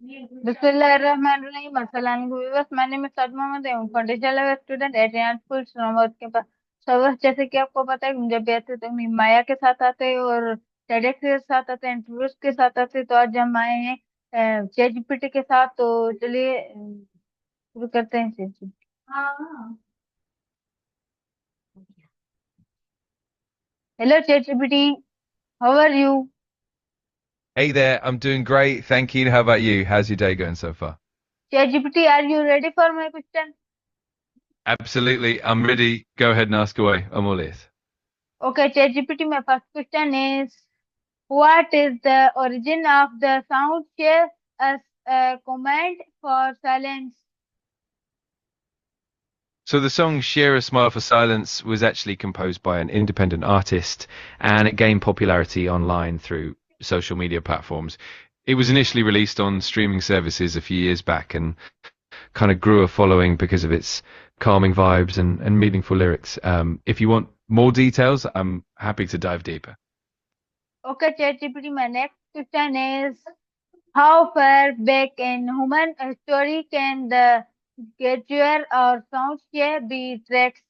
Bismillahirrahmanirrahim. Assalamualaikum viewers. My name is Sad Mohammed. I am foundation level student at Ryan School Islamabad के पास। So बस जैसे कि आपको पता है जब भी आते तो हम माया के साथ आते हैं और टेडेक्स के साथ आते हैं इंटरव्यूज के साथ आते हैं। तो आज हम आए हैं चैट जीपीटी के साथ। तो चलिए शुरू करते हैं ChatGPT. Hello ChatGPT, how are you? Hey there, I'm doing great. Thank you. How about you? How's your day going so far? ChatGPT, are you ready for my question? Absolutely. I'm ready. Go ahead and ask away. I'm all ears. Okay, chat GPT, my first question is, what is the origin of the sound share as a command for silence? So the song Share a Smile for Silence was actually composed by an independent artist and it gained popularity online through social media platforms. It was initially released on streaming services a few years back and kind of grew a following because of its calming vibes and meaningful lyrics. If you want more details, I'm happy to dive deeper. Okay, ChatGPT, my next question is, how far back in human history can the gesture or sound share be traced?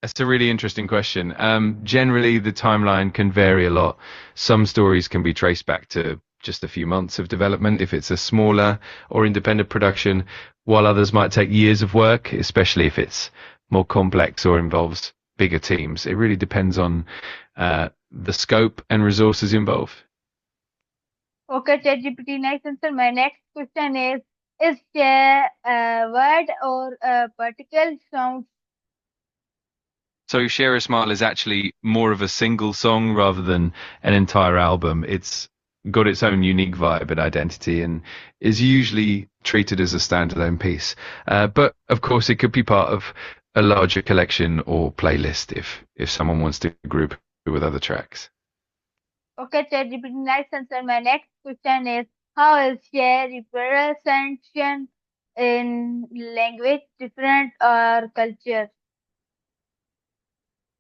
That's a really interesting question. Generally, the timeline can vary a lot. Some stories can be traced back to just a few months of development if it's a smaller or independent production, while others might take years of work, especially if it's more complex or involves bigger teams. It really depends on the scope and resources involved. Okay, ChatGPT, nice answer. My next question is share a word or a particle sound? So Share a Smile is actually more of a single song rather than an entire album. It's got its own unique vibe and identity and is usually treated as a standalone piece. But of course, it could be part of a larger collection or playlist if someone wants to group it with other tracks. Okay, ChatGPT, nice answer. My next question is, how is share representation in language different or culture?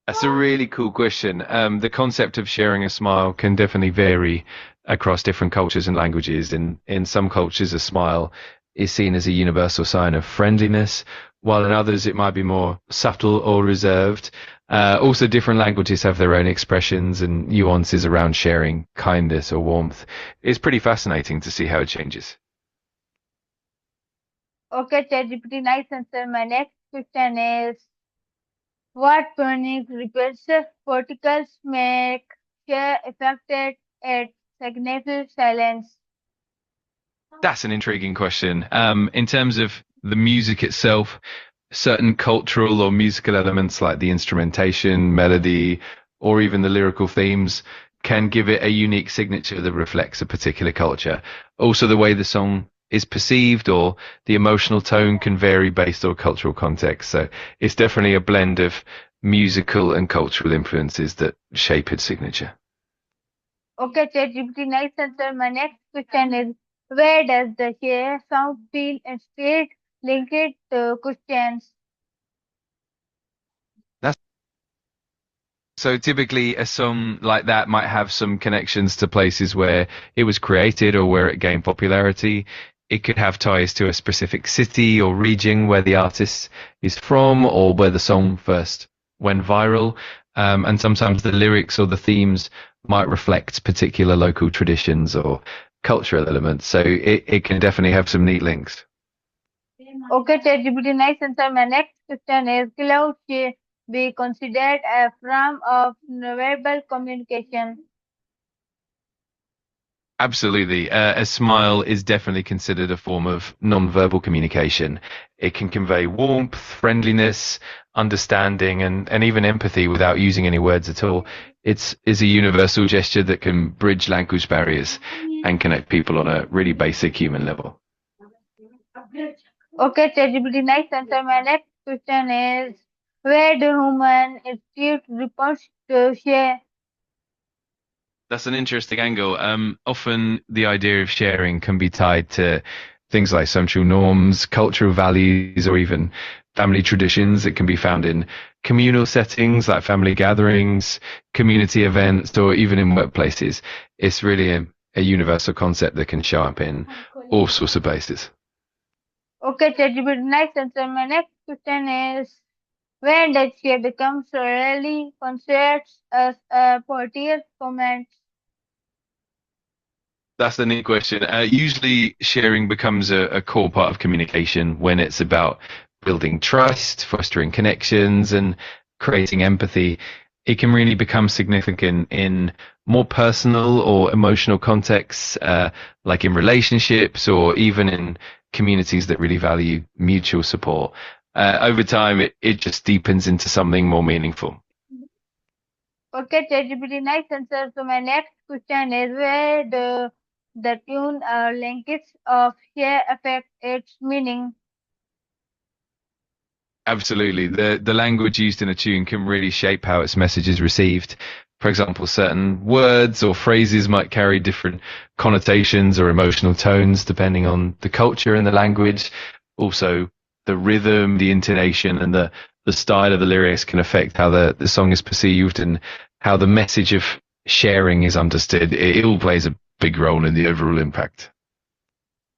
That's a really cool question. The concept of sharing a smile can definitely vary across different cultures and languages. In some cultures, a smile is seen as a universal sign of friendliness, while in others it might be more subtle or reserved. Also, different languages have their own expressions and nuances around sharing kindness or warmth. It's pretty fascinating to see how it changes. Okay, ChatGPT, nice answer. My next question is, what phonic repulsive particles make share affected at significant silence? That's an intriguing question. In terms of the music itself, certain cultural or musical elements like the instrumentation, melody, or even the lyrical themes can give it a unique signature that reflects a particular culture. Also, the way the song is perceived or the emotional tone can vary based on cultural context. So it's definitely a blend of musical and cultural influences that shape its signature. Okay, ChatGPT, nice answer. My next question is, where does the share sound feel instead linked to questions? That's So typically a song like that might have some connections to places where it was created or where it gained popularity. It could have ties to a specific city or region where the artist is from or where the song first went viral. And sometimes the lyrics or the themes might reflect particular local traditions or cultural elements. So it can definitely have some neat links. Okay, ChatGPT, nice answer. My next question is, cloud be considered a form of nonverbal communication? Absolutely. A smile is definitely considered a form of non-verbal communication. It can convey warmth, friendliness, understanding, and even empathy without using any words at all. Is a universal gesture that can bridge language barriers and connect people on a really basic human level. Okay, ChatGPT, nice answer. My next question is, where do human institute reports to share? That's an interesting angle. Often the idea of sharing can be tied to things like social norms, cultural values, or even family traditions. It can be found in communal settings like family gatherings, community events, or even in workplaces. It's really a universal concept that can show up in all sorts of places. Okay, ChatGPT, nice answer. My next question is, when does she become solely considered as a portier comment? That's the neat question. Usually, sharing becomes a core part of communication when it's about building trust, fostering connections, and creating empathy. It can really become significant in more personal or emotional contexts, like in relationships or even in communities that really value mutual support. Over time, it just deepens into something more meaningful. Okay, ChatGPT, nice answer. So my next question is, where the tune or linkage of share affect its meaning? Absolutely. The language used in a tune can really shape how its message is received. For example, certain words or phrases might carry different connotations or emotional tones depending on the culture and the language. Also, the rhythm, the intonation, and the style of the lyrics can affect how the song is perceived and how the message of sharing is understood. It all plays a big role in the overall impact.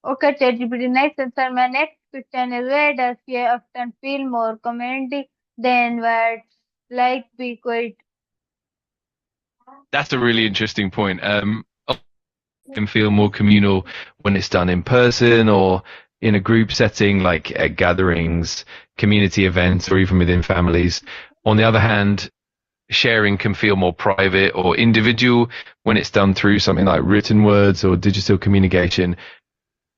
Okay, ChatGPT, nice answer. My next question is, where does share often feel more community than words like be quiet? That's a really interesting point. Can feel more communal when it's done in person or in a group setting like at gatherings, community events, or even within families. On the other hand, sharing can feel more private or individual when it's done through something like written words or digital communication.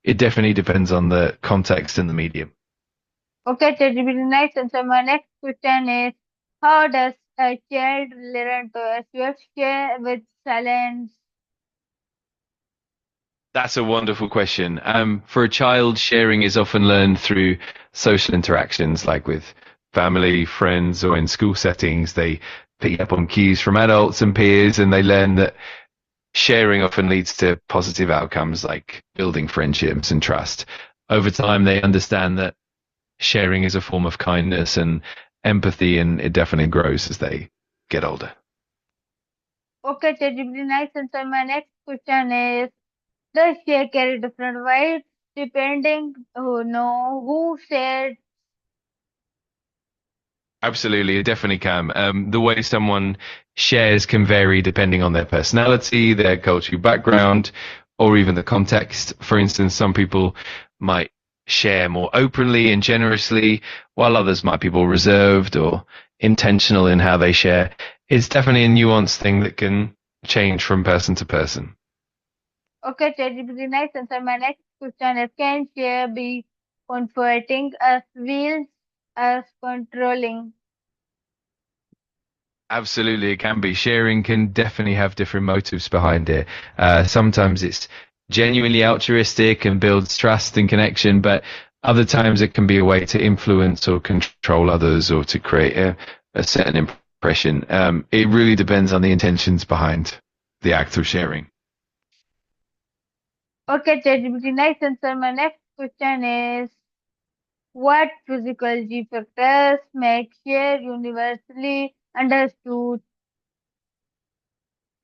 It definitely depends on the context and the medium. Okay, ChatGPT, nice answer. My next question is, how does a child learn to associate share with silence? That's a wonderful question. For a child, sharing is often learned through social interactions, like with family, friends, or in school settings. They pick up on cues from adults and peers, and they learn that sharing often leads to positive outcomes like building friendships and trust. Over time, they understand that sharing is a form of kindness and empathy, and it definitely grows as they get older. Okay, ChatGPT, nice answer. My next question is, does share carry different weights depending who shared? Absolutely, it definitely can. The way someone shares can vary depending on their personality, their cultural background, or even the context. For instance, some people might share more openly and generously, while others might be more reserved or intentional in how they share. It's definitely a nuanced thing that can change from person to person. Okay, ChatGPT, nice answer. My next question is, can share be comforting as well as controlling? Absolutely, it can be. Sharing can definitely have different motives behind it. Sometimes it's genuinely altruistic and builds trust and connection, but other times it can be a way to influence or control others or to create a certain impression. It really depends on the intentions behind the act of sharing. Okay, ChatGPT, nice answer. My next question is, what physical G factors make share universally understood?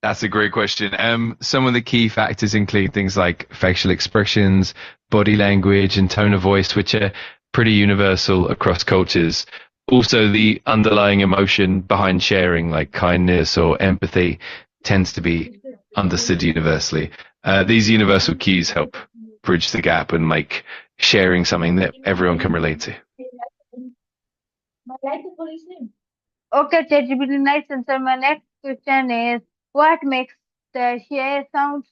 That's a great question. Some of the key factors include things like facial expressions, body language, and tone of voice, which are pretty universal across cultures. Also, the underlying emotion behind sharing, like kindness or empathy, tends to be understood universally. These universal cues help bridge the gap and make sharing something that everyone can relate to. Okay, ChatGPT, nice answer. My next question is, what makes the share sound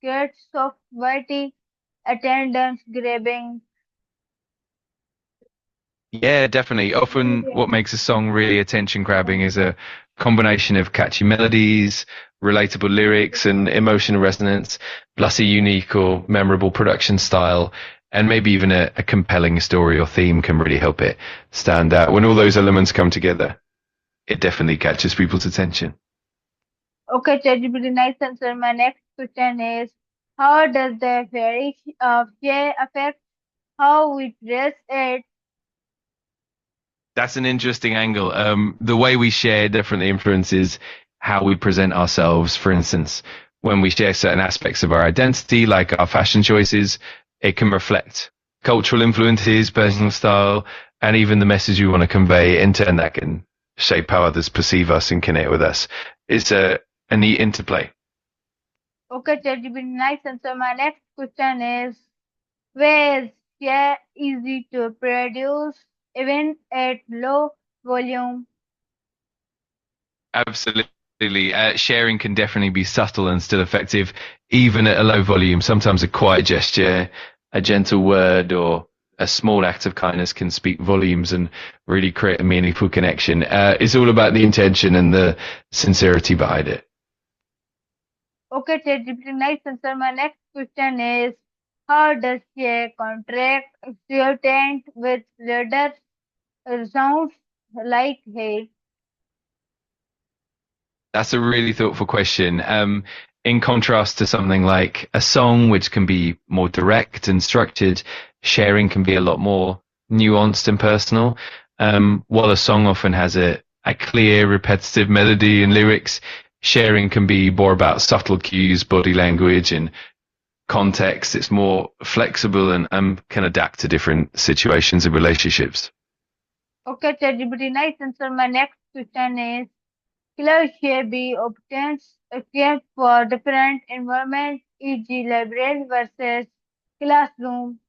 good, soft, witty, attendance grabbing? Yeah, definitely. Often what makes a song really attention grabbing is a combination of catchy melodies, relatable lyrics, and emotional resonance, plus a unique or memorable production style, and maybe even a compelling story or theme can really help it stand out. When all those elements come together, it definitely catches people's attention. Okay, ChatGPT, nice answer. My next question is, how does the variation of share affect how we dress it? That's an interesting angle. The way we share definitely influences how we present ourselves. For instance, when we share certain aspects of our identity, like our fashion choices, it can reflect cultural influences, personal style, and even the message we want to convey. In turn, that can shape how others perceive us and connect with us. It's a neat interplay. Okay, ChatGPT, nice answer. My next question is, where is share easy to produce even at low volume? Absolutely. Sharing can definitely be subtle and still effective, even at a low volume. Sometimes a quiet gesture, a gentle word, or a small act of kindness can speak volumes and really create a meaningful connection. It's all about the intention and the sincerity behind it. Okay, ChatGPT, nice answer. My next question is, how does share contract exultant with louder sounds like hey? That's a really thoughtful question. In contrast to something like a song, which can be more direct and structured, sharing can be a lot more nuanced and personal. While a song often has a clear, repetitive melody and lyrics, sharing can be more about subtle cues, body language, and context. It's more flexible and can adapt to different situations and relationships. Okay, ChatGPT, nice answer. My next question is, will share be obtained except for different environments, e.g. library versus classroom?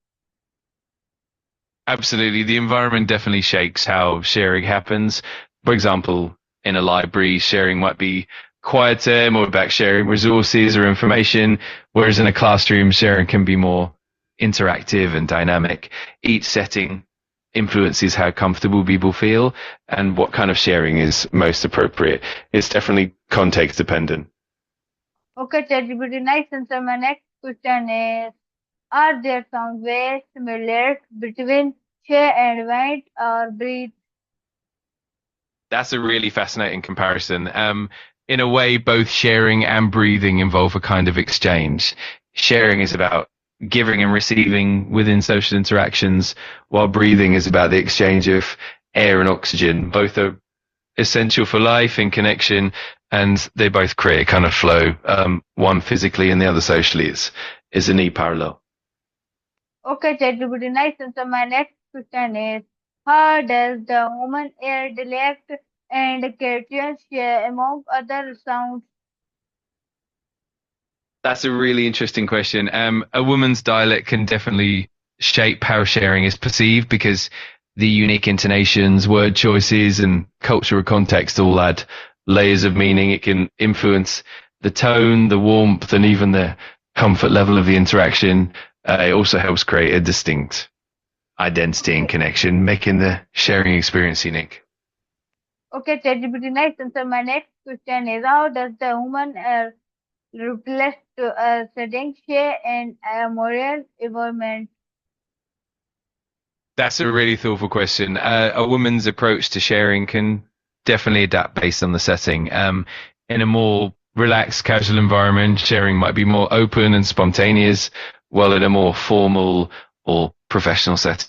Absolutely. The environment definitely shapes how sharing happens. For example, in a library, sharing might be quieter, more about sharing resources or information, whereas in a classroom, sharing can be more interactive and dynamic. Each setting influences how comfortable people feel and what kind of sharing is most appropriate. It's definitely context dependent. Okay, ChatGPT, nice answer. My next question is, are there sound ways similar between share and write or breathe? That's a really fascinating comparison. In a way, both sharing and breathing involve a kind of exchange. Sharing is about giving and receiving within social interactions, while breathing is about the exchange of air and oxygen. Both are essential for life and connection, and they both create a kind of flow, one physically and the other socially. It's a neat parallel. Okay, ChatGPT, nice answer. My next question is, how does the human air dialect and Caribbean share among other sounds? That's a really interesting question. A woman's dialect can definitely shape how sharing is perceived because the unique intonations, word choices, and cultural context all add layers of meaning. It can influence the tone, the warmth, and even the comfort level of the interaction. It also helps create a distinct identity and Okay, connection, making the sharing experience unique. okay, ChatGPT, nice answer. My next question is, how does the human air reflect to a setting share and a moral environment? That's a really thoughtful question. A woman's approach to sharing can definitely adapt based on the setting. In a more relaxed, casual environment, sharing might be more open and spontaneous, while in a more formal or professional setting,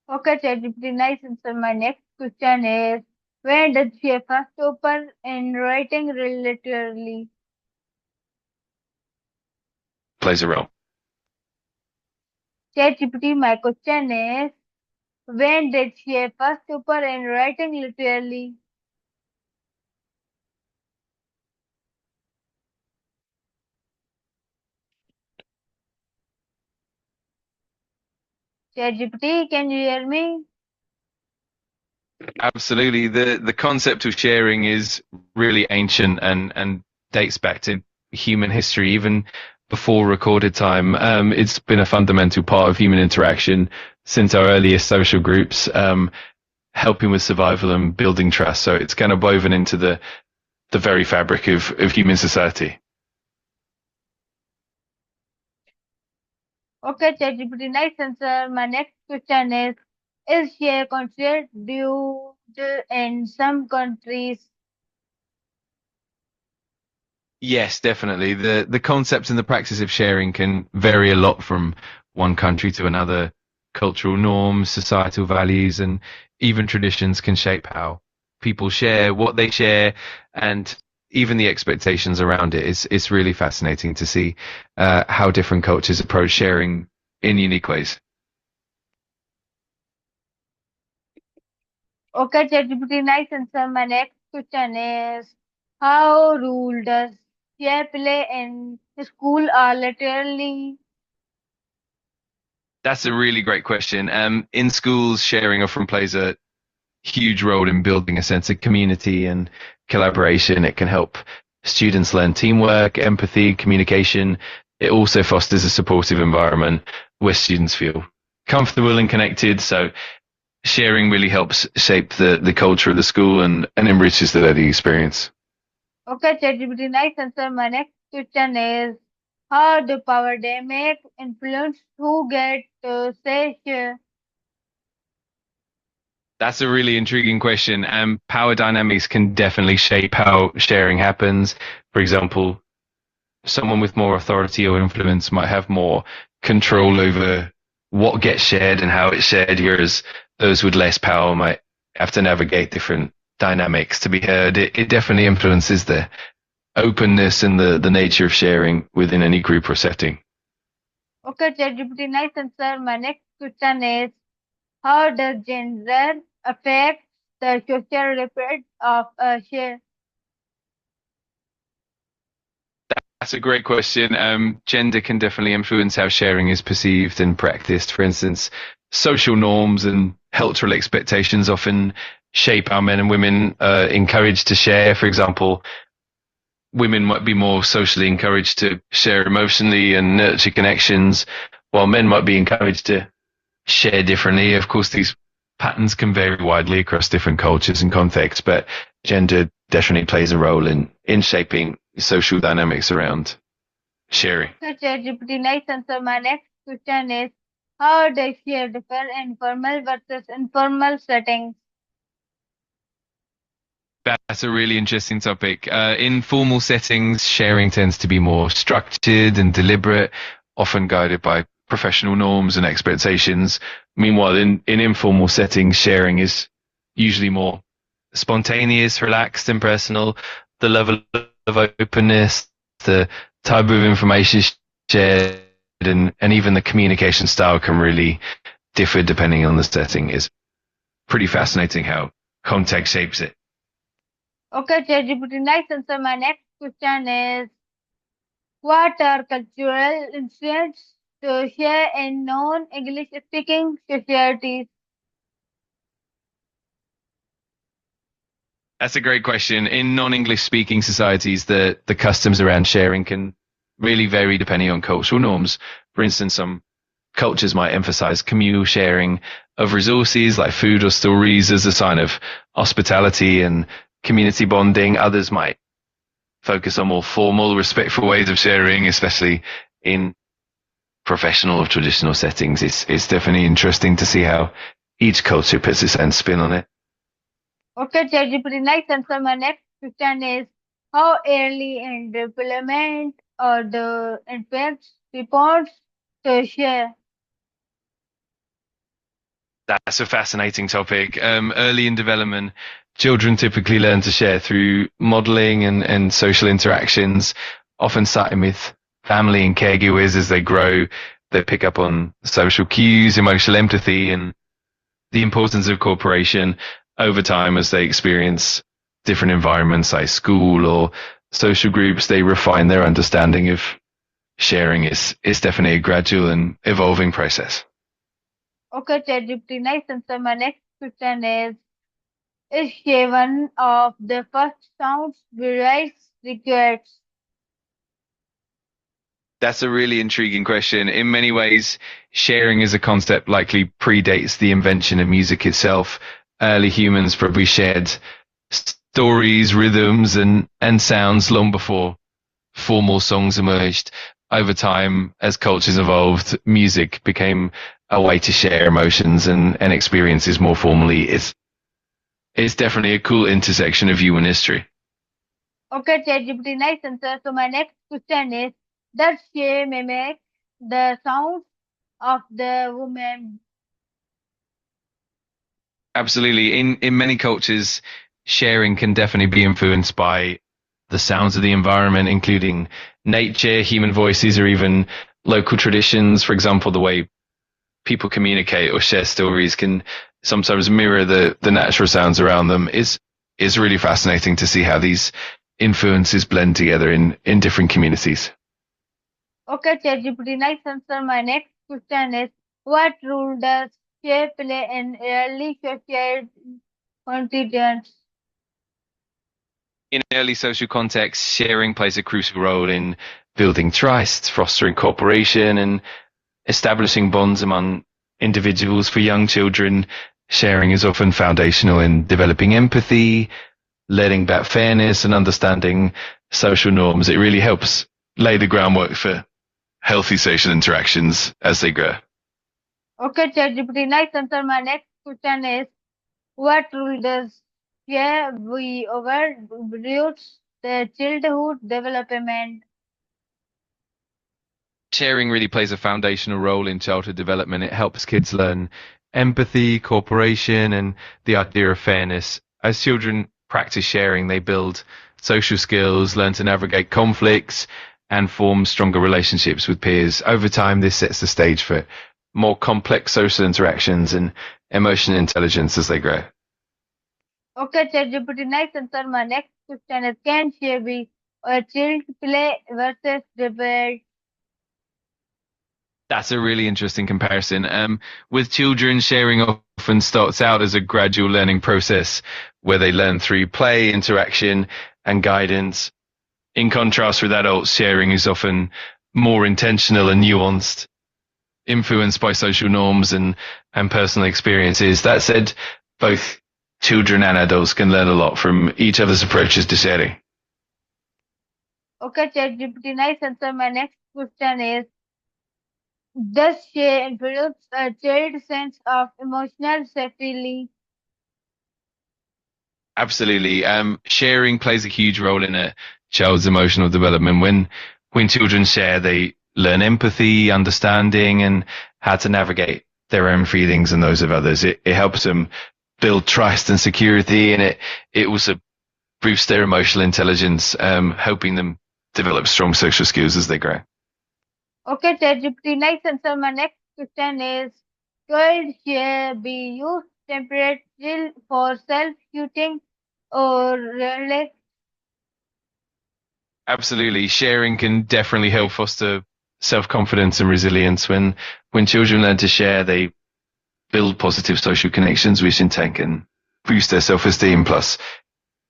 Okay, ChatGPT, nice answer. My next question is, when does she first open in writing relatively? plays a role. ChatGPT, my question is, when did she first open in writing literally? ChatGPT, can you hear me? Absolutely. The concept of sharing is really ancient and dates back to human history, even before recorded time. It's been a fundamental part of human interaction since our earliest social groups, helping with survival and building trust. So it's kind of woven into the very fabric of human society. Okay, ChatGPT, nice answer. My next question is she considered due in some countries? Yes, definitely. The concept and the practice of sharing can vary a lot from one country to another. Cultural norms, societal values, and even traditions can shape how people share, what they share, and even the expectations around it is it's really fascinating to see how different cultures approach sharing in unique ways. Okay, ChatGPT, nice answer. My next question is, how role does share play in school or literally? That's a really great question. In schools, sharing often plays a huge role in building a sense of community and collaboration. It can help students learn teamwork, empathy, communication. It also fosters a supportive environment where students feel comfortable and connected. So sharing really helps shape the culture of the school and enriches the learning experience. Okay, ChatGPT, nice answer. My next question is, how do power dynamic influence who get to say share? That's a really intriguing question. Power dynamics can definitely shape how sharing happens. For example, someone with more authority or influence might have more control over what gets shared and how it's shared, whereas those with less power might have to navigate different dynamics to be heard. It definitely influences the openness and the nature of sharing within any group or setting. Okay, ChatGPT, nice answer. My next question is, how does gender affect the social report of a share? That's a great question. Gender can definitely influence how sharing is perceived and practiced. For instance, social norms and cultural expectations often shape how men and women are encouraged to share. For example, women might be more socially encouraged to share emotionally and nurture connections, while men might be encouraged to share differently. Of course, these patterns can vary widely across different cultures and contexts, but gender definitely plays a role in shaping social dynamics around sharing. Okay, ChatGPT, nice answer. My next question is, how does share differ in formal versus informal settings? That's a really interesting topic. In formal settings, sharing tends to be more structured and deliberate, often guided by professional norms and expectations. Meanwhile, in informal settings, sharing is usually more spontaneous, relaxed, and personal. The level of openness, the type of information shared, and even the communication style can really differ depending on the setting. It's pretty fascinating how context shapes it. Okay, ChatGPT, nice answer. My next question is, what are cultural influences to share in non-English speaking societies? That's a great question. In non-English speaking societies, the customs around sharing can really vary depending on cultural norms. For instance, some cultures might emphasize communal sharing of resources like food or stories as a sign of hospitality and community bonding. Others might focus on more formal, respectful ways of sharing, especially in professional or traditional settings. It's definitely interesting to see how each culture puts its own spin on it. Okay, ChatGPT, nice answer. My next question is, how early in development or the infants response to share? That's a fascinating topic. Early in development, children typically learn to share through modeling and social interactions, often starting with family and caregivers as they grow. They pick up on social cues, emotional empathy, and the importance of cooperation over time as they experience different environments like school or social groups. They refine their understanding of sharing. Is definitely a gradual and evolving process. Okay, ChatGPT, nice answer. My next question is share one of the first sounds we write requires? That's a really intriguing question. In many ways, sharing as a concept likely predates the invention of music itself. Early humans probably shared stories, rhythms, and sounds long before formal songs emerged. Over time, as cultures evolved, music became a way to share emotions and experiences more formally. It's definitely a cool intersection of human history. Okay, ChatGPT, nice answer. So my next question is, does share mimic the sounds of the woman? Absolutely. In many cultures, sharing can definitely be influenced by the sounds of the environment, including nature, human voices, or even local traditions. For example, the way people communicate or share stories can sometimes mirror the natural sounds around them is really fascinating to see how these influences blend together in different communities. Okay, ChatGPT, nice answer. My next question is, what role does share play in early social constituents? In early social contexts, sharing plays a crucial role in building trust, fostering cooperation, and establishing bonds among individuals. For young children, sharing is often foundational in developing empathy, learning about fairness, and understanding social norms. It really helps lay the groundwork for healthy social interactions as they grow. Okay, ChatGPT, nice answer. My next question is, what role does share we overroots the childhood development? Sharing really plays a foundational role in childhood development. It helps kids learn empathy, cooperation, and the idea of fairness. As children practice sharing, they build social skills, learn to navigate conflicts, and form stronger relationships with peers. Over time, this sets the stage for more complex social interactions and emotional intelligence as they grow. Okay, ChatGPT, nice answer. My next question is, can share be a child play versus debate? That's a really interesting comparison. With children, sharing often starts out as a gradual learning process where they learn through play, interaction, and guidance. In contrast with adults, sharing is often more intentional and nuanced, influenced by social norms and personal experiences. That said, both children and adults can learn a lot from each other's approaches to sharing. Okay, ChatGPT, nice answer. My next question is, does share influence a child's sense of emotional safety? Absolutely. Sharing plays a huge role in a child's emotional development. When children share, they learn empathy, understanding, and how to navigate their own feelings and those of others. It helps them build trust and security, and it also boosts their emotional intelligence, helping them develop strong social skills as they grow. Okay, ChatGPT, nice answer. My next question is, could share be used temporarily for self-shooting or relax? Absolutely. Sharing can definitely help foster self-confidence and resilience. When children learn to share, they build positive social connections, which in turn can boost their self-esteem. Plus,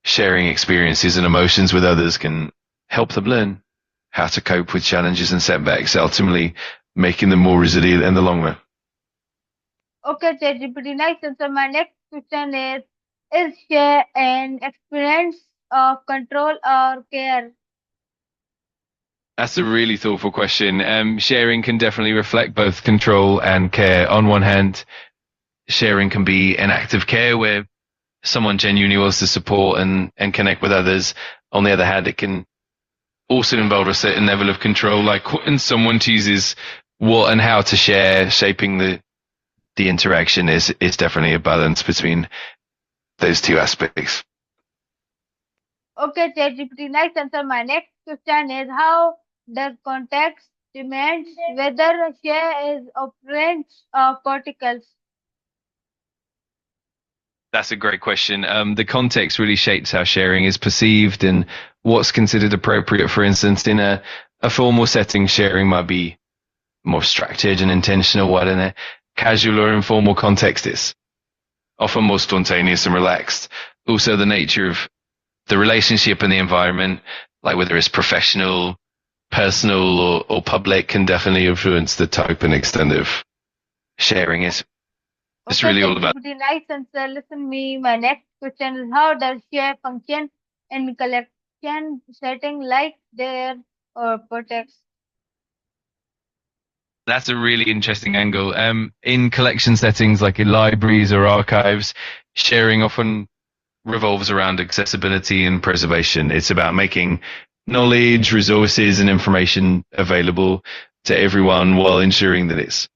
sharing experiences and emotions with others can help them learn how to cope with challenges and setbacks, ultimately making them more resilient in the long run. Okay, ChatGPT, nice answer. My next question is share an experience of control or care? That's a really thoughtful question. Sharing can definitely reflect both control and care. On one hand, sharing can be an act of care where someone genuinely wants to support and connect with others. On the other hand, it can also involve a certain level of control, like when someone chooses what and how to share, shaping the interaction is definitely a balance between those two aspects. Okay, ChatGPT, nice answer. My next question is, how does context demands whether share is operant or particles? That's a great question. The context really shapes how sharing is perceived and what's considered appropriate. For instance, in a formal setting, sharing might be more structured and intentional, while in a casual or informal context, it's often more spontaneous and relaxed. Also, the nature of the relationship and the environment, like whether it's professional, personal, or public, can definitely influence the type and extent of sharing. It's Okay, really all about. ChatGPT, nice answer. Listen me. My next question is, how does share function in collection setting like there or protects? That's a really interesting angle. In collection settings like in libraries or archives, sharing often revolves around accessibility and preservation. It's about making knowledge, resources, and information available to everyone while ensuring that it's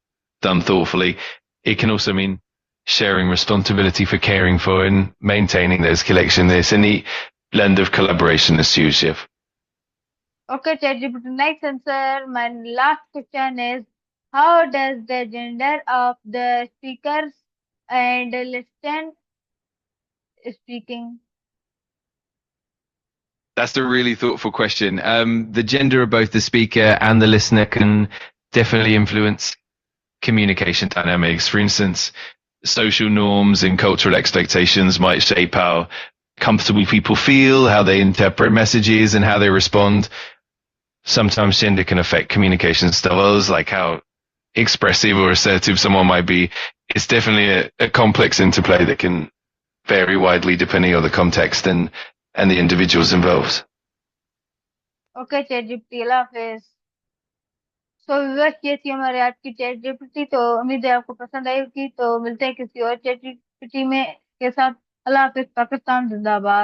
done thoughtfully. It can also mean sharing responsibility for caring for and maintaining those collections. There's a neat blend of collaboration ensues. Yeah. Okay, ChatGPT, next answer. My last question is, how does the gender of the speakers and listen speaking? That's a really thoughtful question. The gender of both the speaker and the listener can definitely influence communication dynamics. For instance, social norms and cultural expectations might shape how comfortable people feel, how they interpret messages, and how they respond. Sometimes gender can affect communication styles, like how expressive or assertive someone might be. It's definitely a complex interplay that can vary widely depending on the context and the individuals involved. Okay, ChatGPT, Allah Hafiz. So viewers, ये थी हमारी आज की ChatGPT। तो उम्मीद है आपको पसंद आई होगी। तो मिलते हैं किसी और ChatGPT में के साथ। अल्लाह हाफिज। पाकिस्तान जिंदाबाद।